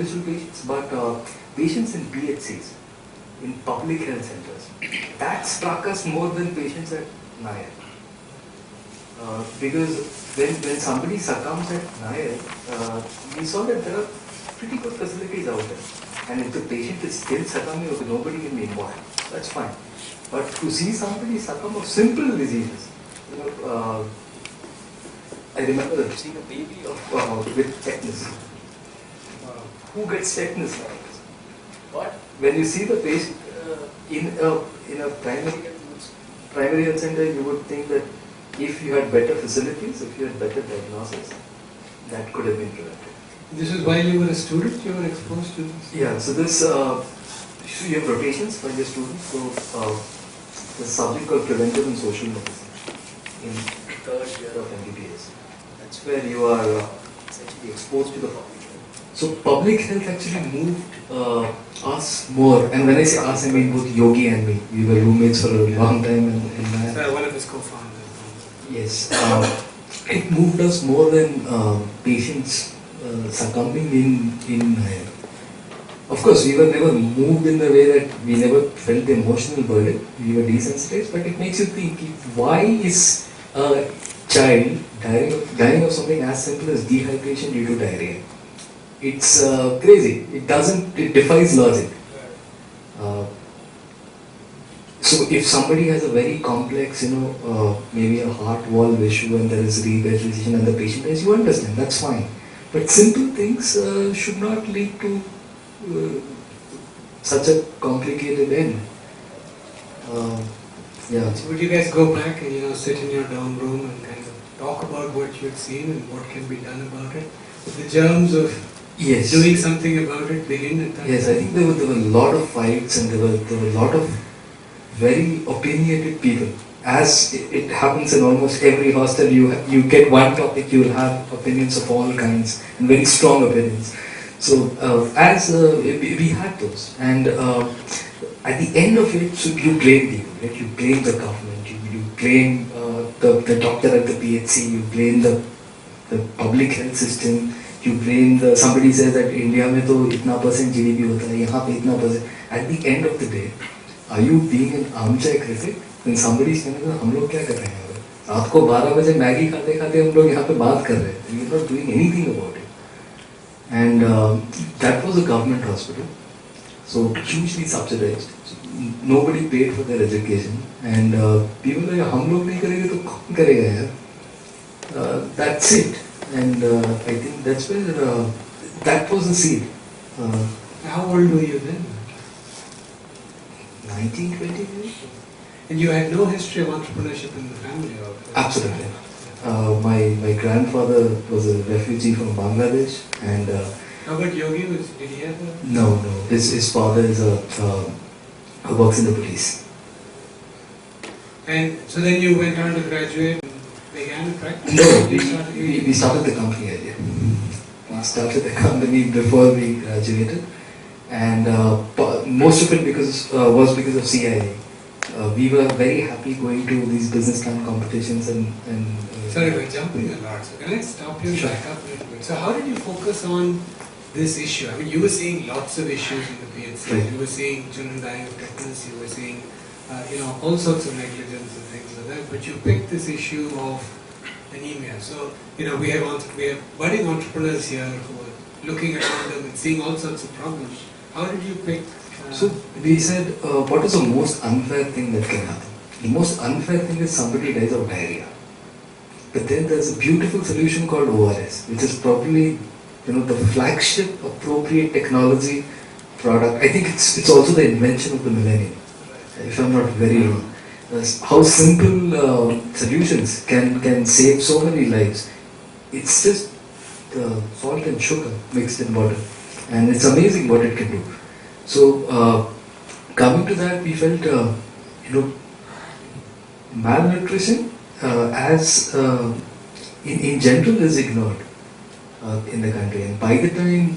individual patients, but patients in PHCs, in public health centers. That struck us more than patients at NIA. Because when somebody succumbs at NIA, we saw that there are pretty good facilities out there. And if the patient is still succumbing, okay, nobody can be involved. That's fine. But to see somebody succumb of simple diseases, I remember seeing a baby with tetanus. Who gets tetanus like this? But when you see the patient in a primary health center, you would think that if you had better facilities, if you had better diagnosis, that could have been prevented. This is while you were a student, you were exposed to this? Yeah, so this, so you have rotations when you're students. So there's something called preventive and social medicine in third year of MBBS. That's where you are essentially exposed to the public health. So public health actually moved us more, and when I say us, I mean both Yogi and me. We were roommates for a long time, and so one of his co-founders. Yes, it moved us more than patients succumbing in of course, we were never moved in the way that we never felt the emotional burden. We were desensitized, but it makes you think, why is a child dying of something as simple as dehydration due to diarrhea? It's crazy. It defies logic. So if somebody has a very complex, maybe a heart valve issue and there is revascularization and the patient dies, you understand, that's fine. But simple things should not lead to such a complicated end. Yeah. So would you guys go back and sit in your dorm room and kind of talk about what you had seen and what can be done about it? Would the germs of doing something about it begin at that Yes, time? I think there were a lot of fights and there were a lot of very opinionated people. As it happens in almost every hostel, you get one topic, you will have opinions of all kinds and very strong opinions. So we had those, and at the end of it, so you blame people, right? You blame the government, you blame the doctor at the PHC, you blame the public health system, you blame somebody says that India में तो इतना % GDP होता है, यहाँ पे इतना %. At the end of the day, are you being an armchair critic? When somebody is saying, हम लोग क्या कर रहे हैं? रात को 12 बजे मैगी खाते खाते हम लोग यहाँ पे बात कर रहे हैं. We are not doing anything about it. And that was a government hospital, so hugely subsidized. So nobody paid for their education, and people were like, हम लोग नहीं करेंगे तो कौन करेगा यार? That's it. And I think that's where that was the seed. How old were you then? 19, 20 years. And you had no history of entrepreneurship in the family? Absolutely. My grandfather was a refugee from Bangladesh, and how about Yogi? Did he have a... No. His father is works in the police. And so then you went on to graduate and began a practice? No, we started the company earlier. We started the company before we graduated, and most of it was because of CIA. We were very happy going to these business plan competitions and Sorry, we're jumping a lot. So can I stop you and back up a little bit? So how did you focus on this issue? I mean, you were seeing lots of issues in the PHC. Right. You were seeing children dying of tetanus. You were seeing, all sorts of negligence and things like that. But you picked this issue of anemia. So, we have budding entrepreneurs here who are looking around them and seeing all sorts of problems. How did you pick? So we said, what is the most unfair thing that can happen? The most unfair thing is somebody dies of diarrhea. But then there's a beautiful solution called ORS, which is probably, the flagship appropriate technology product. I think it's also the invention of the millennium, if I'm not very wrong. How simple solutions can save so many lives. It's just the salt and sugar mixed in water, and it's amazing what it can do. So coming to that, we felt malnutrition as in general is ignored in the country, and by the time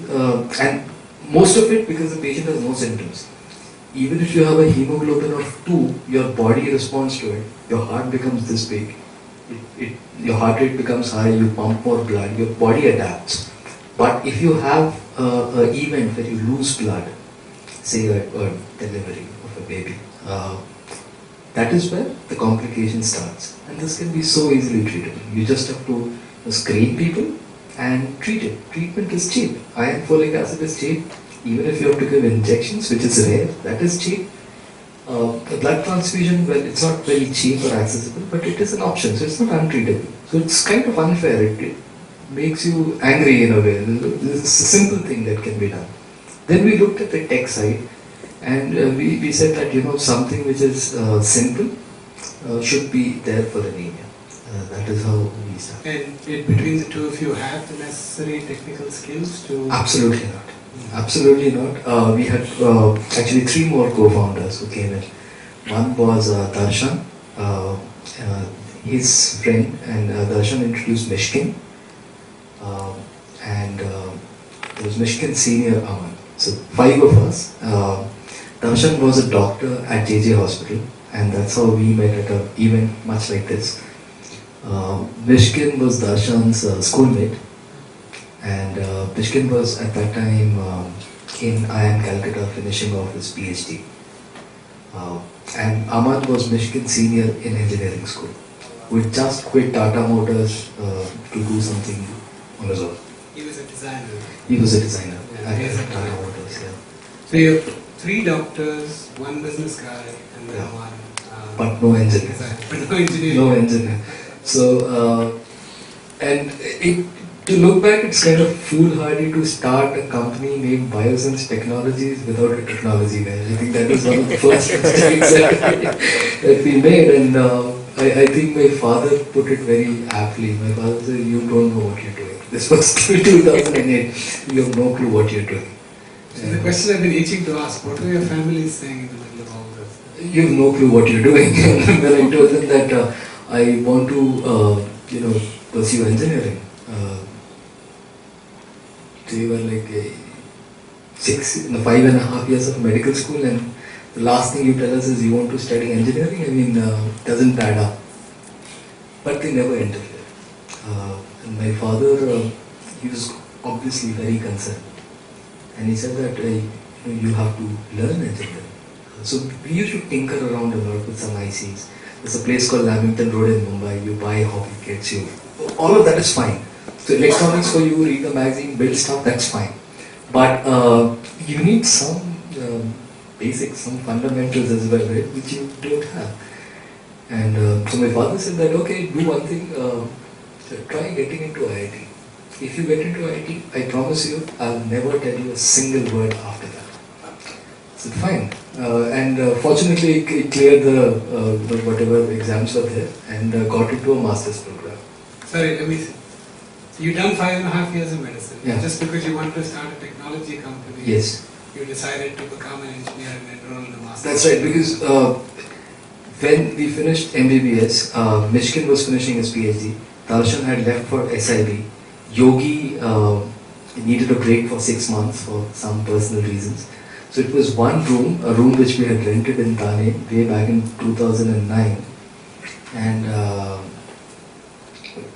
and most of it because the patient has no symptoms. Even if you have a hemoglobin of 2, your body responds to it. Your heart becomes this big. Your heart rate becomes high. You pump more blood. Your body adapts. But if you have a event where you lose blood, say a delivery of a baby, that is where the complication starts. And this can be so easily treatable. You just have to screen people and treat it. Treatment is cheap. Iron folic acid is cheap. Even if you have to give injections, which is rare, that is cheap. A blood transfusion, well, it's not very cheap or accessible, but it is an option, so it's not untreatable. So it's kind of unfair. It makes you angry in a way. It's a simple thing that can be done. Then we looked at the tech side, and we said that something which is simple should be there for anemia. That is how we started. And between the two of you have the necessary technical skills to... Absolutely not. Absolutely not. We had actually 3 more co-founders who came in. One was Darshan, his friend, and Darshan introduced Mishkin, and there was Mishkin Senior Aman. So 5 of us. Darshan was a doctor at JJ Hospital, and that's how we met at an event much like this. Mishkin was Darshan's schoolmate, and Mishkin was at that time in IIM Calcutta finishing off his PhD. And Ahmad was Mishkin Senior in engineering school, who had just quit Tata Motors to do something on his own. He was a designer. He was a designer at Tata Motors, yeah. So you have 3 doctors, 1 business guy, and then Yeah. 1... But no engineer. But no engineer. No engineer. So, and to look back, it's kind of foolhardy to start a company named Biosense Technologies without a technology guy. I think that was one of the first mistakes that we made, and I think my father put it very aptly. My father said, "You don't know what you're doing." This was 2008. You have no clue what you're doing. So the question I've been itching to ask, what were your families saying in the middle of all this? You have no clue what you're doing. When I told them that I want to, pursue engineering, they were like 5.5 years of medical school, and the last thing you tell us is you want to study engineering. I mean, doesn't add up. But they never interfered. And my father, he was obviously very concerned, and he said that you have to learn engineering. So we used to tinker around a lot with some ICs. There's a place called Lamington Road in Mumbai. You buy hobby kits. All of that is fine. So electronics for you, read the magazine, build stuff, that's fine. But you need some basics, some fundamentals as well, right, which you don't have. And so my father said that, okay, do one thing, try getting into IIT. If you get into IIT, I promise you, I'll never tell you a single word after that. I said, fine. And fortunately, it cleared the whatever exams were there, and got into a master's program. Sorry, let me see. You've done 5.5 years of medicine. Yeah. Just because you wanted to start a technology company, Yes. you decided to become an engineer and enroll in a master's. That's right, because when we finished MBBS, Mishkin was finishing his PhD, Darshan had left for SIB, Yogi needed a break for 6 months for some personal reasons. So it was one room, a room which we had rented in Thane way back in 2009. And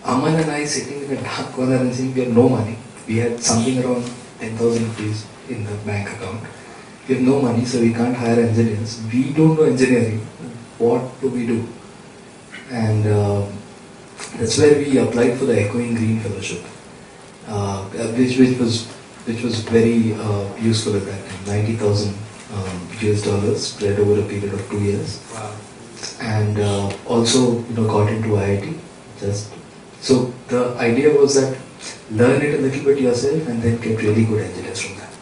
Aman and I sitting in a dark corner and saying we have no money. We had something around 10,000 rupees in the bank account. We have no money, so we can't hire engineers. We don't know engineering. What do we do? And that's where we applied for the Echoing Green Fellowship, which was very useful at that time. $90,000 US spread over a period of 2 years. Wow. And also got into IIT. So the idea was that learn it a little bit yourself and then get really good engineers from that.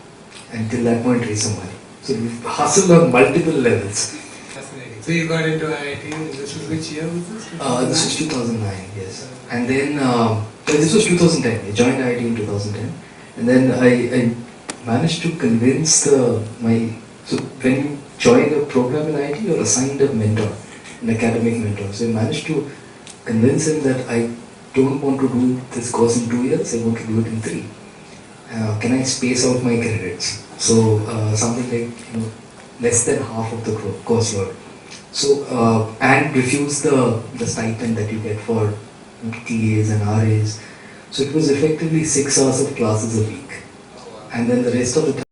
And till that point raise some money. So we hustled on multiple levels. Fascinating. So you got into IIT, and this was which year was this? This was 2009, yes. And then this was 2010. I joined IIT in 2010. And then I managed to convince so when you join a program in IIT, you're assigned a mentor, an academic mentor. So I managed to convince him that I don't want to do this course in 2 years, I want to do it in 3. Can I space out my credits? So something like less than half of the course load. So and refuse the stipend that you get for TAs and RAs. So it was effectively 6 hours of classes a week. and then the rest of the